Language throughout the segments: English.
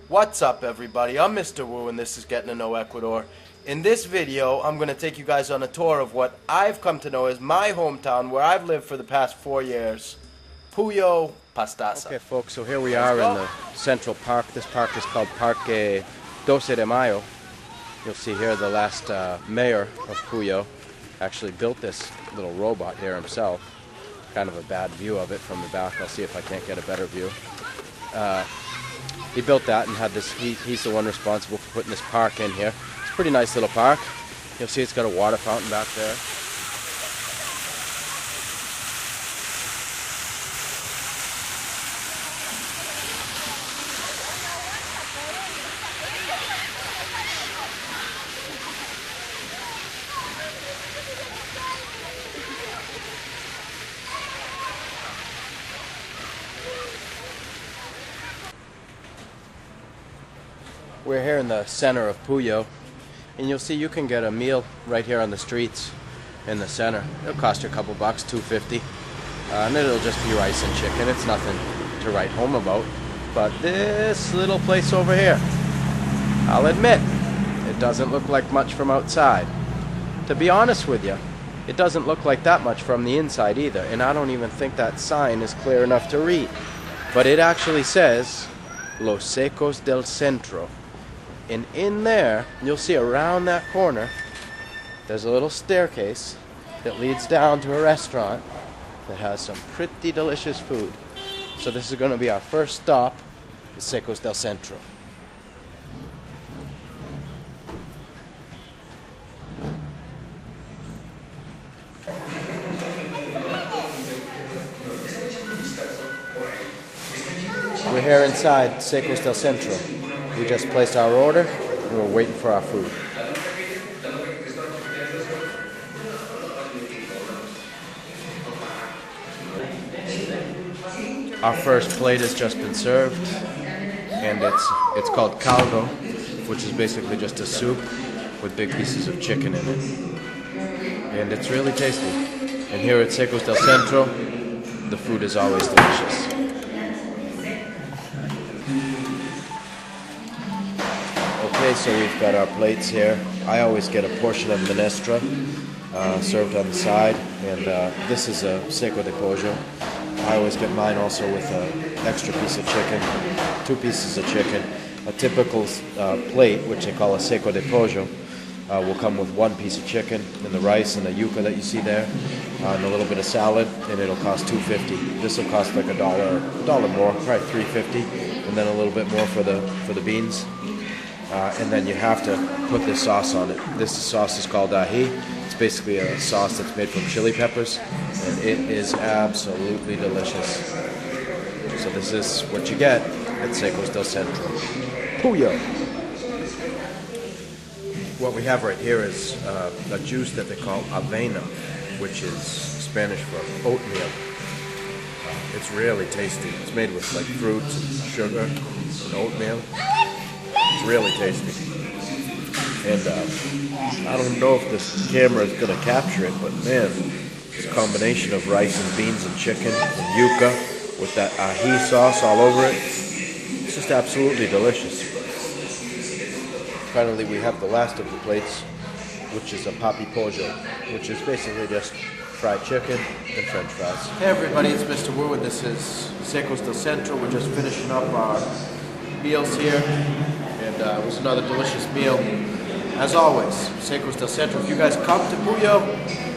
What's up, everybody? I'm Mr. Wu and this is Getting to Know Ecuador. In this video, I'm going to take you guys on a tour of what I've come to know as my hometown where I've lived for the past 4 years, Puyo Pastaza. Okay folks, so here we are in the Central Park. This park is called Parque Dosmio de Mayo. You'll see here the last mayor of Puyo actually built this little robot here himself. Kind of a bad view of it from the back. I'll see if I can't get a better view. He built that and had this, he's the one responsible for putting this park in here. It's a pretty nice little park. You'll see it's got a water fountain back there. We're here in the center of Puyo, and you'll see you can get a meal right here on the streets in the center. It'll cost you a couple bucks, $2.50, and it'll just be rice and chicken. It's nothing to write home about. But this little place over here, I'll admit, it doesn't look like much from outside. To be honest with you, it doesn't look like that much from the inside either, and I don't even think that sign is clear enough to read. But it actually says, Los Secos del Centro. And in there, you'll see around that corner, there's a little staircase that leads down to a restaurant that has some pretty delicious food. So this is going to be our first stop, the Secos del Centro. We're here inside Secos del Centro. We just placed our order and we're waiting for our food. Our first plate has just been served, and it's called caldo, which is basically just a soup with big pieces of chicken in it. And it's really tasty. And here at Secos del Centro, the food is always delicious. Okay, so we've got our plates here. I always get a portion of minestra served on the side, and this is a seco de pollo. I always get mine also with an extra piece of chicken, 2 pieces of chicken. A typical plate, which they call a seco de pollo, will come with 1 piece of chicken and the rice and the yuca that you see there, and a little bit of salad, and it'll cost $2.50. This will cost like $1 more, probably $3.50, and then a little bit more for the beans. And then you have to put this sauce on it. This sauce is called ají. It's basically a sauce that's made from chili peppers, and it is absolutely delicious. So this is what you get at Secos del Centro. Puyo! What we have right here is a juice that they call avena, which is Spanish for oatmeal. It's really tasty. It's made with like fruits and sugar and oatmeal. It's really tasty. And I don't know if this camera is going to capture it, but man, this combination of rice and beans and chicken and yuca with that ají sauce all over it, it's just absolutely delicious. Finally, we have the last of the plates, which is a papi pollo, which is basically just fried chicken and french fries. Hey everybody, it's Mr. Wu and this is Secos del Centro. We're just finishing up our meals here. And it was another delicious meal. As always, Secos del Centro. If you guys come to Puyo,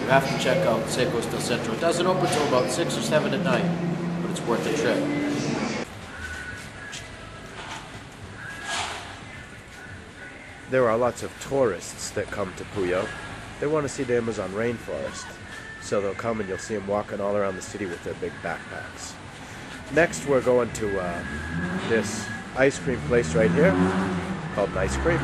you have to check out Secos del Centro. It doesn't open until about 6 or 7 at night, but it's worth the trip. There are lots of tourists that come to Puyo. They want to see the Amazon rainforest. So they'll come and you'll see them walking all around the city with their big backpacks. Next, we're going to this ice cream place right here called an Ice Cream.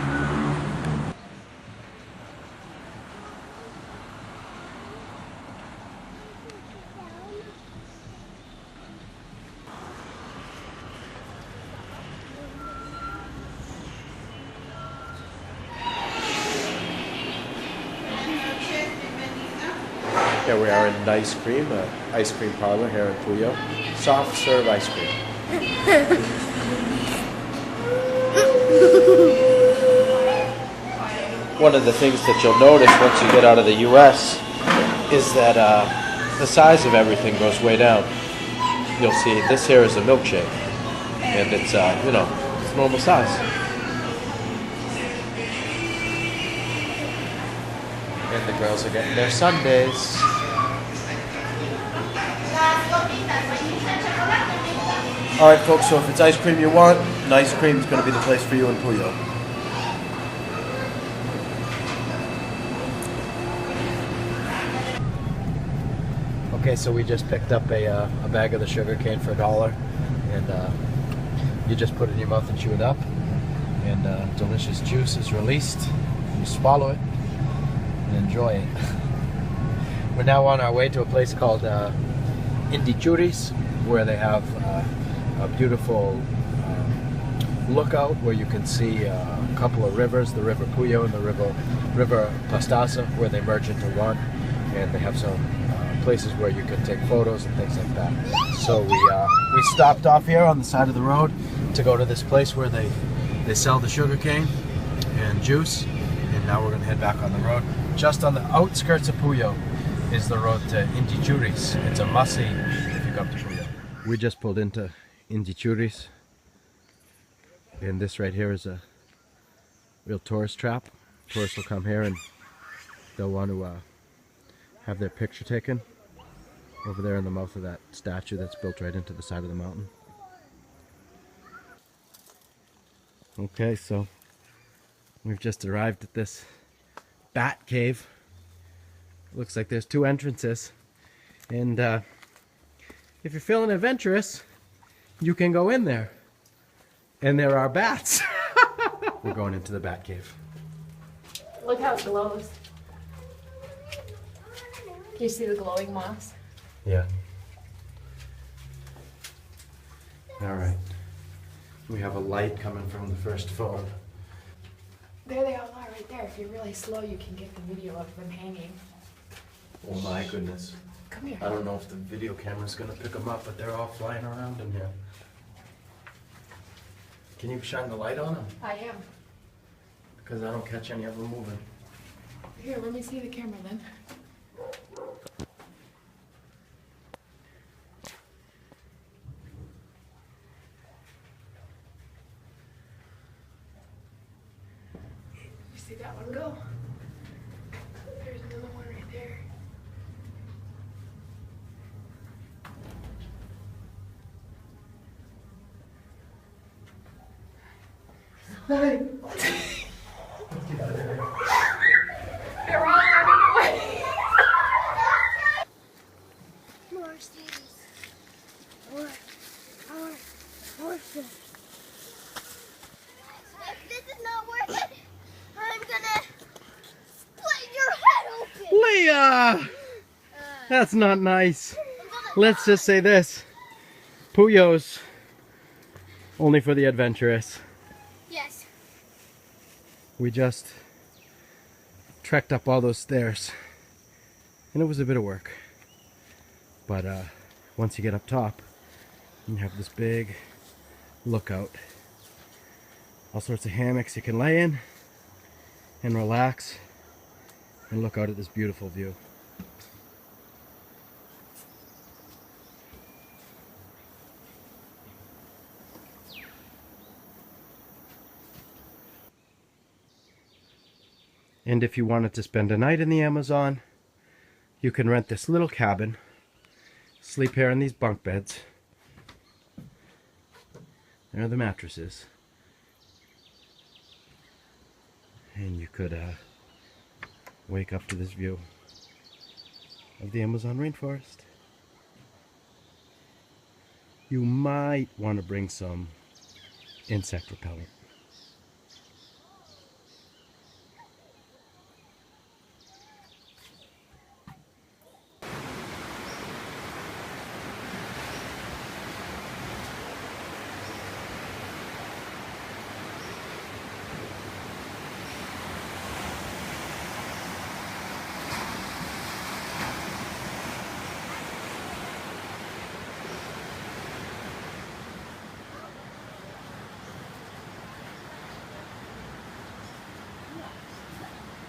Here we are in an ice cream parlor here in Puyo. Soft serve ice cream. one of the things that you'll notice once you get out of the U.S. is that the size of everything goes way down. You'll see this here is a milkshake, and it's it's normal size. And the girls are getting their sundaes. Alright folks, so if it's ice cream you want, an ice cream is going to be the place for you in Puyo. Okay, so we just picked up a bag of the sugar cane for $1, and you just put it in your mouth and chew it up, and delicious juice is released. You swallow it and enjoy it. We're now on our way to a place called Indichuris, where they have a beautiful lookout where you can see a couple of rivers, the River Puyo and the River Pastaza, where they merge into one, and they have some places where you can take photos and things like that. So we stopped off here on the side of the road to go to this place where they sell the sugar cane and juice, and now we're going to head back on the road. Just on the outskirts of Puyo is the road to Indichuris. It's a must-see if you come to Puyo. We just pulled into Indichuris, and this right here is a real tourist trap. Tourists will come here and they'll want to have their picture taken over there in the mouth of that statue that's built right into the side of the mountain. Okay, so we've just arrived at this bat cave. Looks like there's 2 entrances, and if you're feeling adventurous, you can go in there, and there are bats. We're going into the bat cave. Look how it glows. Can you see the glowing moss? Yeah. All right. We have a light coming from the first phone. There they all are right there. If you're really slow, you can get the video of them hanging. Oh my goodness. Come here. I don't know if the video camera's gonna pick them up, but they're all flying around in here. Can you shine the light on them? I am. Because I don't catch any of them moving. Here, let me see the camera then. You see that one go? There's another one right there. Hi. They're all running away. More cities. More fish. If this is not worth it, I'm gonna split your head open. Leah! That's not nice. Let's just say this. Puyo's only for the adventurous. Yes. We just trekked up all those stairs, and it was a bit of work, but once you get up top you have this big lookout, all sorts of hammocks you can lay in and relax and look out at this beautiful view. And if you wanted to spend a night in the Amazon, you can rent this little cabin, sleep here in these bunk beds. There are the mattresses. And you could wake up to this view of the Amazon rainforest. You might want to bring some insect repellent.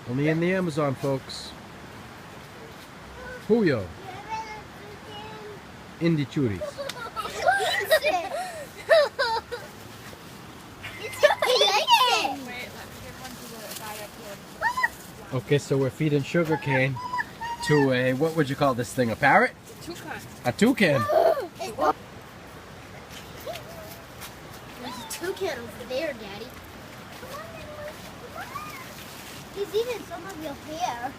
Only in the Amazon, folks. Puyo. Indichuris. Okay, so we're feeding sugarcane to a, what would you call this thing, a parrot? Toucan. A toucan. There's a toucan over there, Daddy. He's eating some of your hair.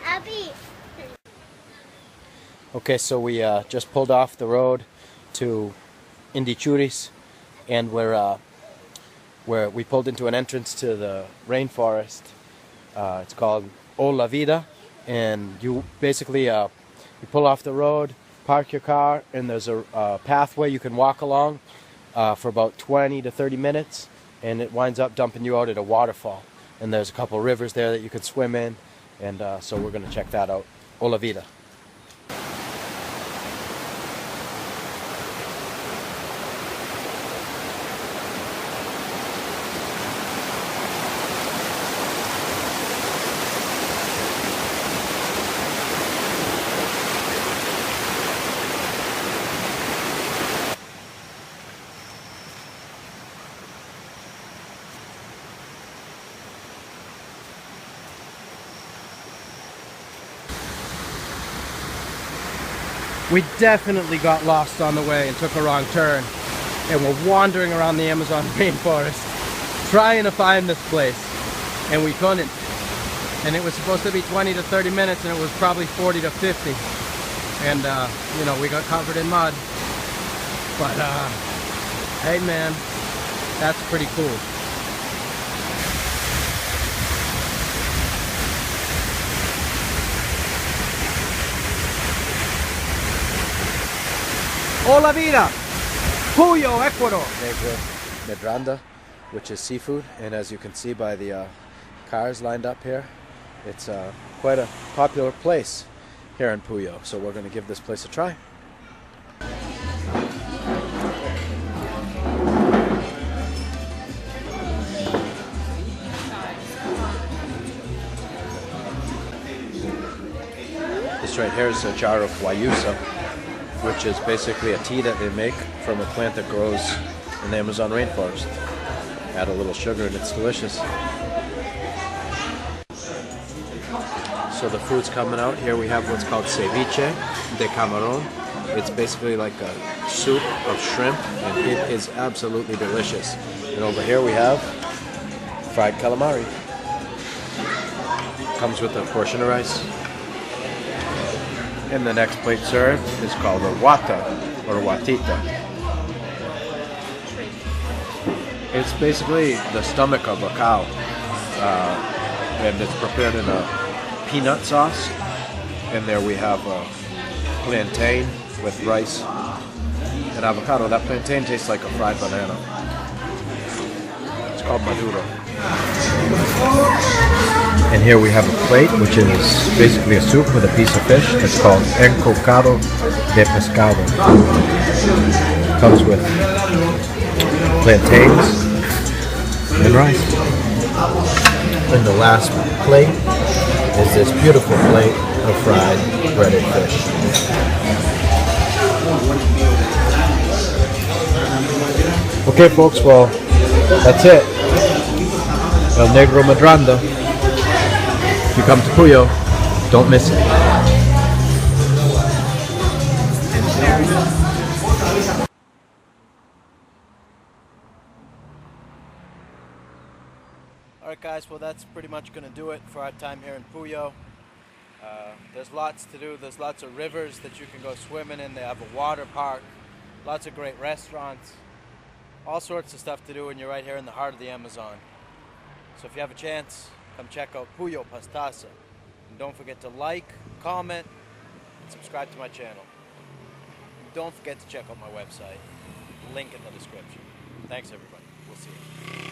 Abby. Okay, so we just pulled off the road to Indichuris, and we pulled into an entrance to the rainforest. It's called Ola Vida, and you basically you pull off the road, park your car, and there's a pathway you can walk along for about 20 to 30 minutes, and it winds up dumping you out at a waterfall. And there's a couple rivers there that you could swim in, and so we're going to check that out. Ola Vida. We definitely got lost on the way and took a wrong turn, and we're wandering around the Amazon rainforest trying to find this place, and we couldn't. And it was supposed to be 20 to 30 minutes, and it was probably 40 to 50. And you know, we got covered in mud. But hey man, that's pretty cool. Hola Vida, Puyo, Ecuador. Medranda, which is seafood, and as you can see by the cars lined up here, it's quite a popular place here in Puyo. So we're going to give this place a try. This right here is a jar of guayusa, which is basically a tea that they make from a plant that grows in the Amazon rainforest. Add a little sugar and it's delicious. So the food's coming out. Here we have what's called ceviche de camarón. It's basically like a soup of shrimp, and it is absolutely delicious. And over here we have fried calamari. Comes with a portion of rice. And the next plate served is called a wata, or watita. It's basically the stomach of a cow, and it's prepared in a peanut sauce. And there we have a plantain with rice and avocado. That plantain tastes like a fried banana. It's called maduro. And here we have a plate, which is basically a soup with a piece of fish. It's called encocado de pescado. It comes with plantains and rice. And the last plate is this beautiful plate of fried breaded fish. Okay folks, well, that's it. El Negro Medranda. If you come to Puyo, don't miss it. Alright guys, well that's pretty much going to do it for our time here in Puyo. There's lots to do. There's lots of rivers that you can go swimming in. They have a water park, lots of great restaurants, all sorts of stuff to do when you're right here in the heart of the Amazon. So if you have a chance, come check out Puyo Pastaza. And don't forget to like, comment, and subscribe to my channel. And don't forget to check out my website. Link in the description. Thanks everybody. We'll see you.